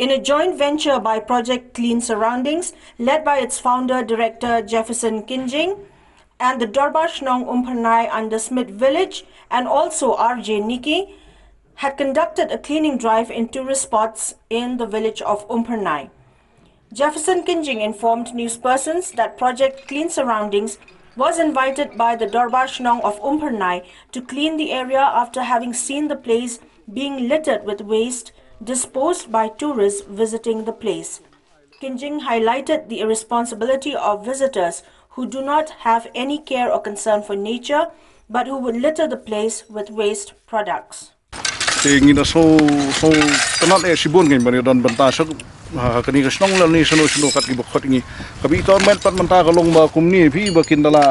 In a joint venture by Project Clean Surroundings, led by its founder, Director Jefferson KYNJING, and the DORBAR SHNONG Umphyrnai under SMIT village, and also RJ Nikki, had conducted a cleaning drive in tourist spots in the village of Umphyrnai. Jefferson KYNJING informed newspersons that Project Clean Surroundings was invited by the DORBAR SHNONG of Umphyrnai to clean the area after having seen the place being littered with waste disposed by tourists visiting the place. KYNJING highlighted the irresponsibility of visitors who do not have any care or concern for nature, but who would litter the place with waste products. Tingin na so tanat sibon ngayon bani don bantasok kani kasnong la ni sano kat gibokot ngi kabi ton men pat manta kalong ba kumni phi ba kindala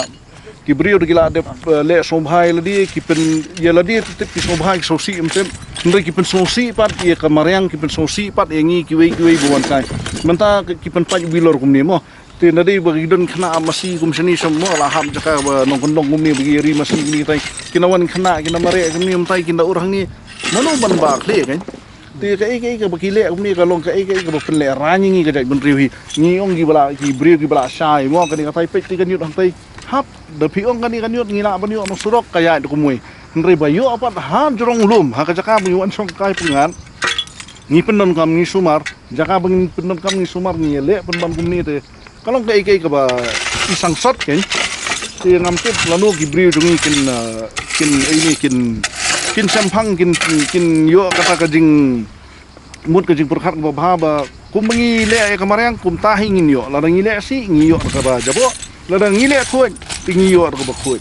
kibrio de gila de le sobhai ladi kipen ye ladi tip ki sobhai sosi emtem ndai kipen sosi pat ye kamaryang kipen sosi pat engi kiwei buan kai manta kipen pat bilor kumni mo tin nadi bagi don khna masi kumsani semua la ham jaka ba nong kumni bagi ri masi ni tai kinawan khna kinamare kumni emtai kinda urang ni mano ban ba kle kan ti ka bakile kumni ka long ka ba le ranyi ka jai ban riu hi ni ong gi bala ki brio gi bala sai mo ka ni ka tai pe ti kan yut hang tai hap da pi ong kan ni kan yut ngila ban yut no surok kaya de kumui nri ba yo apat han jorong lum ha ka jaka bu an song kai pungan ni penon kam ni sumar jaka bang penon kam ni sumar ni le pen ban kumni te kalong ka ba isang sot kan ti ngam tip lanu gi brio jungi kin sampang kin yo kata kajing mut kajing perkhat ba ba kum ngi le kamaryang kum tahi ngin yo la ngi le si ngi yo ka ba jabo la ngi le khoi ngi yo ka ba khoi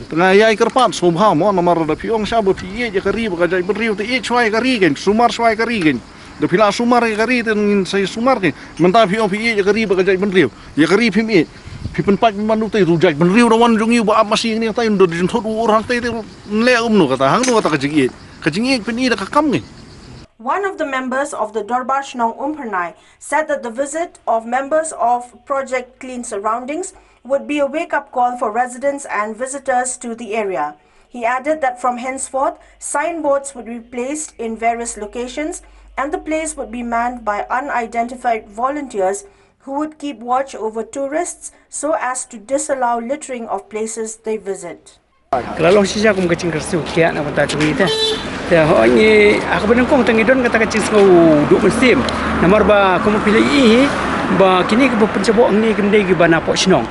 tengah yai kerpat sobha mo namar da piong sa ba pi je kari ba jai beriu te e chwai kari gen sumar swai kari gen da pila sumar kari te ngin sai sumar ke menta piong pi je kari ba jai beriu ye kari pim e pipen pat manu te rujai beriu rawan jungi ba masih ni tai ndo din thot urang te le no kata hang no kata kajing e pen e da kam ngi. One of the members of the DORBAR SHNONG Umphyrnai said that the visit of members of Project Clean Surroundings would be a wake-up call for residents and visitors to the area. He added that from henceforth, signboards would be placed in various locations and the place would be manned by unidentified volunteers who would keep watch over tourists so as to disallow littering of places they visit. Kalau sisa kum kecing kersu kia nak kata curi teh. Teh ni aku benar kong tangi don kata kecing sengau duk musim. Nomor ba kum pilih ini ba kini ke pencabok ni kendai ke bana pok SHNONG.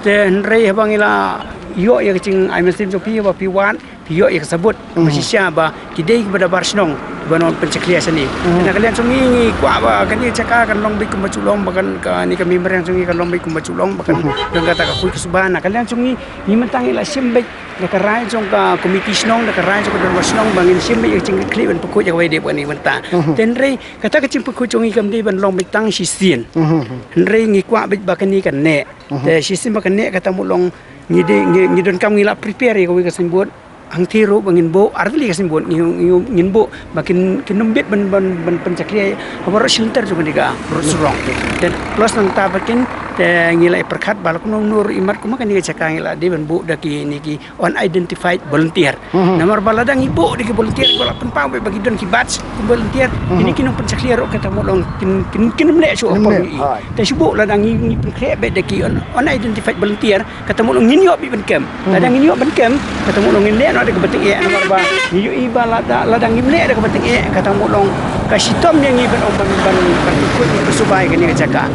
Teh nrei abang ila yo ya kecing ai musim jopi ba piwan yo ya kesebut masih sia ba kidai ke DORBAR SHNONG banon penceklian sini. Nak kalian sungi kuat ba kan dia cakap kan long baik kumbaculong bahkan ni kami merang sungi kan long baik kumbaculong bahkan dan kata ka kui kesubahan kalian sungi ni mentang ila simbek nak rai jong ka komiti SHNONG nak rai jong ka DORBAR SHNONG bangin simbek yang cing klip ban pekut jak wai de ban ni mentang ten rei kata ka cing pekut jong ikam de ban long baik tang si sien rei ngi kuat baik bahkan ni kan ne de si sien bahkan ne kata mulong ngi don kam ngila prepare ka wi ka simbut ang tiro bangin bo arli kasim bon ngin bo makin kinumbit ban pencakria habar shelter juga diga surong dan plus nang tabakin te ngilai perkat balak nur imat kuma kan diga cakang ngila de ban bo daki niki unidentified volunteer namar baladang ibo diki volunteer balak penpang bagi don ki batch volunteer ini kinong pencakria ro kata molong kin mle so apa te subo ladang ngi pencakria be daki unidentified volunteer kata molong ngin yo bi ban camp ladang ngin yo ban camp kata molong ngin ada kebeting nomor ba niyo iba ladang imle ada kebeting kata mulong kasih tom yang iban ban ikut bersubai kan dia cakap